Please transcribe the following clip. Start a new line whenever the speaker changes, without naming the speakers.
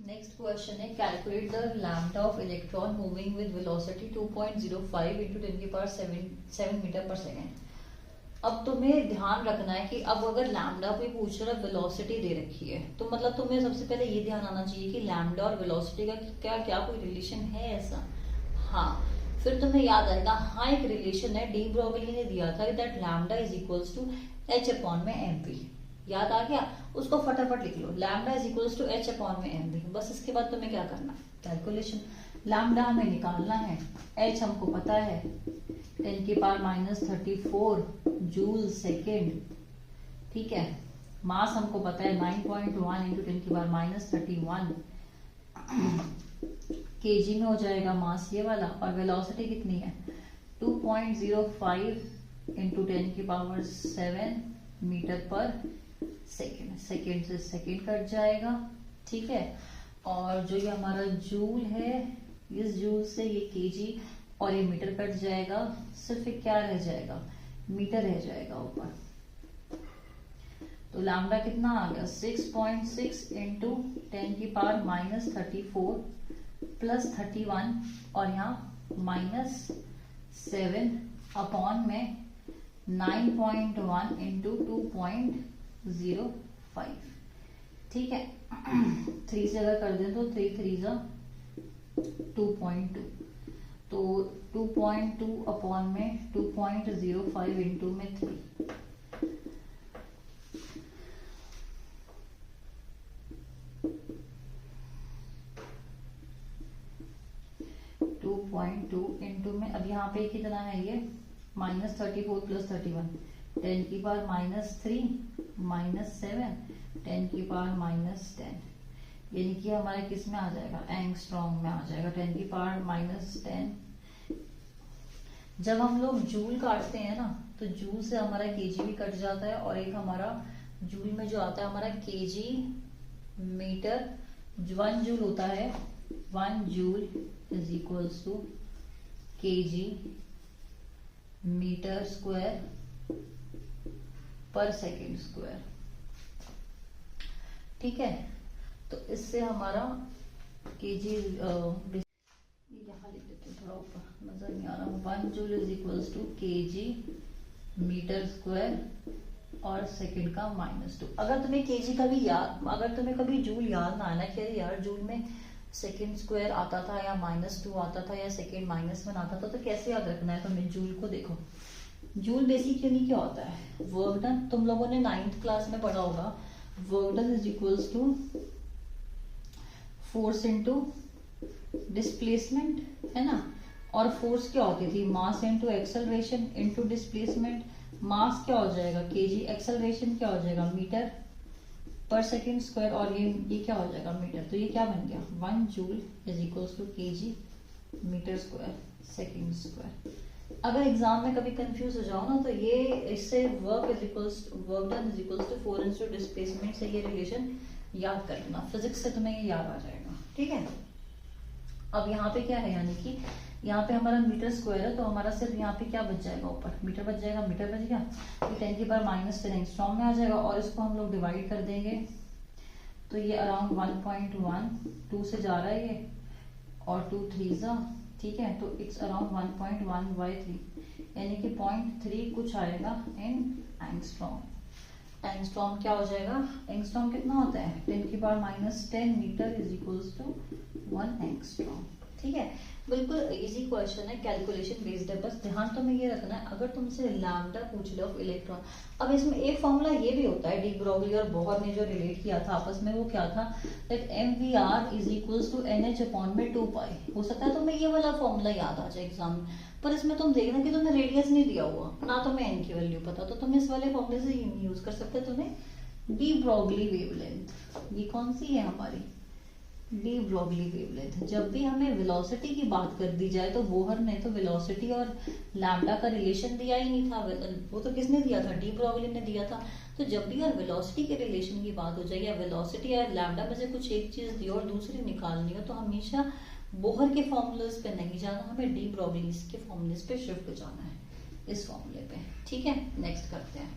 Next question है calculate the lambda of electron moving with velocity 2.05 into 10 की power 7 metre पर second. अब तुम्हें ध्यान रखना है कि अब अगर लैम्डा कोई पूछ रहा है, वेलोसिटी दे रखी है, तो मतलब तुम्हें सबसे पहले ये ध्यान आना चाहिए कि लैम्डा और वेलोसिटी का क्या क्या कोई रिलेशन है ऐसा। हाँ, फिर तुम्हें याद आएगा, हाँ एक रिलेशन है, डी ब्रोगली ने दिया था that lambda is equals to h upon में एम वी। याद आ गया? उसको फटाफट लिख लो, lambda is equals to h upon में एम वी। बस इसके बाद तुम्हें क्या करना है, कैलकुलेशन। लैम्डा हमें निकालना है, एच हमको पता है 10 की पावर -34 जूल सेकेंड, ठीक है। मास हमको पता है 9.1 इंटू 10 की पावर -31 केजी में हो जाएगा मास ये वाला। और वेलोसिटी कितनी है 2.05 इंटू 10 की पावर 7 मीटर पर सेकेंड। सेकेंड से सेकेंड कट जाएगा, ठीक है। और जो ये हमारा जूल है, इस जूल से ये केजी और ये मीटर कट जाएगा, सिर्फ क्या रह जाएगा, मीटर रह जाएगा ऊपर। तो लैम्डा कितना आ गया 6.6 इंटू 10 की पावर -34 प्लस 31 और यहाँ -7 अपॉन में 9.1 इंटू 2.05, ठीक है। 3 से अगर कर दें तो 3 3 2.2, तो 2.2 अपॉन में 2.05 इंटू में 3, इंटू में अब यहाँ पे कितना है ये -34 प्लस 31, 10 की पावर -3 -7 10 की पावर -10, यानी कि हमारा किस में आ जाएगा, एंगस्ट्रॉम में आ जाएगा 10 की पावर -10। जब हम लोग जूल काटते हैं ना, तो जूल से हमारा केजी भी कट जाता है, और एक हमारा जूल में जो आता है हमारा केजी मीटर, 1 जूल होता है, 1 joule is equals to kg metre square per second square, ठीक है। तो इससे हमारा केजी यहाँ लिख देते हैं, थोड़ा ऊपर नजर नहीं आ रहा, 1 joule is equals to kg metre square और सेकेंड का -2। अगर तुम्हें केजी का भी याद, अगर तुम्हें कभी जूल याद ना आना कि यार जूल में सेकेंड स्क्वायर आता था या -2 आता था या सेकेंड -1 आता था, तो कैसे याद रखना है तुम्हें जूल को। देखो, जूल बेसिकली क्या होता है, वर्क डन। तुम लोगों ने 9th क्लास में पढ़ा होगा, work done is equals to force into displacement, है ना। और फोर्स क्या होती थी, mass into acceleration into displacement. Mass क्या हो जाएगा केजी, एक्सेलरेशन क्या हो जाएगा मीटर पर सेकेंड स्क्वायर, और ये क्या हो जाएगा मीटर। तो ये क्या बन गया 1 joule is equals to kg metre square second square. अगर एग्जाम में कभी कंफ्यूज हो जाओ ना, तो ये इससे work done is equals to 4 into displacement से ये रिलेशन याद कर लेना, फिजिक्स से तुम्हें ये याद आ जाएगा, ठीक है। अब यहाँ पे क्या है, यानी कि यहाँ पे हमारा मीटर स्क्वायर है, तो हमारा सिर्फ यहाँ पे क्या बच जाएगा, ऊपर मीटर बच जाएगा, मीटर बच गया, तो 10 की पावर -10 एंगस्ट्रॉम में आ जाएगा। और इसको हम लोग डिवाइड कर देंगे, तो ये अराउंड 1.1 2 से जा रहा है ये, और 2 3 ठीक है, तो इट्स अराउंड 1.1/3, यानी कि 0.3 कुछ आएगा इन एंगस्ट्रॉम। एंगस्ट्रॉम क्या हो जाएगा, एंगस्ट्रॉम कितना होता है 10 की power -10 metre is equals to 1 angstrom, ठीक है। बिल्कुल इजी क्वेश्चन है, कैलकुलेशन बेस्ड है। बस ध्यान तुम्हें ये रखना है, अगर तुमसे लैम्डा पूछ लो ऑफ इलेक्ट्रॉन, अब इसमें एक फॉर्मूला ये भी होता है, डी ब्रोगली और बोहर ने जो रिलेट किया था आपस में, वो क्या था, that mvr is equals to nh upon में 2पाई। हो सकता है तुम्हें ये वाला फॉर्मूला याद आ जाए एग्जाम में, पर इसमें तुम देखना कि तुम्हें रेडियस नहीं दिया हुआ ना, तुम्हें n की वैल्यू पता, तो तुम इस वाले फॉर्मूले से यूज कर सकते हो। तुम्हें डी ब्रोगली वेवलेंथ, ये कौन सी है हमारी डी ब्रोगली वेवलेंथ। जब भी हमें वेलोसिटी की बात कर दी जाए, तो बोहर ने तो वेलोसिटी और लैम्डा का रिलेशन दिया ही नहीं था, वो तो किसने दिया था, डी ब्रोगली ने दिया था। तो जब भी यार वेलोसिटी के रिलेशन की बात हो जाए, या वेलोसिटी या लैम्डा में से कुछ एक चीज दी और दूसरी निकालनी हो, तो हमेशा बोहर के फॉर्मूलेस पे नहीं जाना, हमें डी ब्रोगली के फॉर्मूलेस पे शिफ्ट जाना है, इस फॉर्मूले पे, ठीक है। नेक्स्ट करते हैं।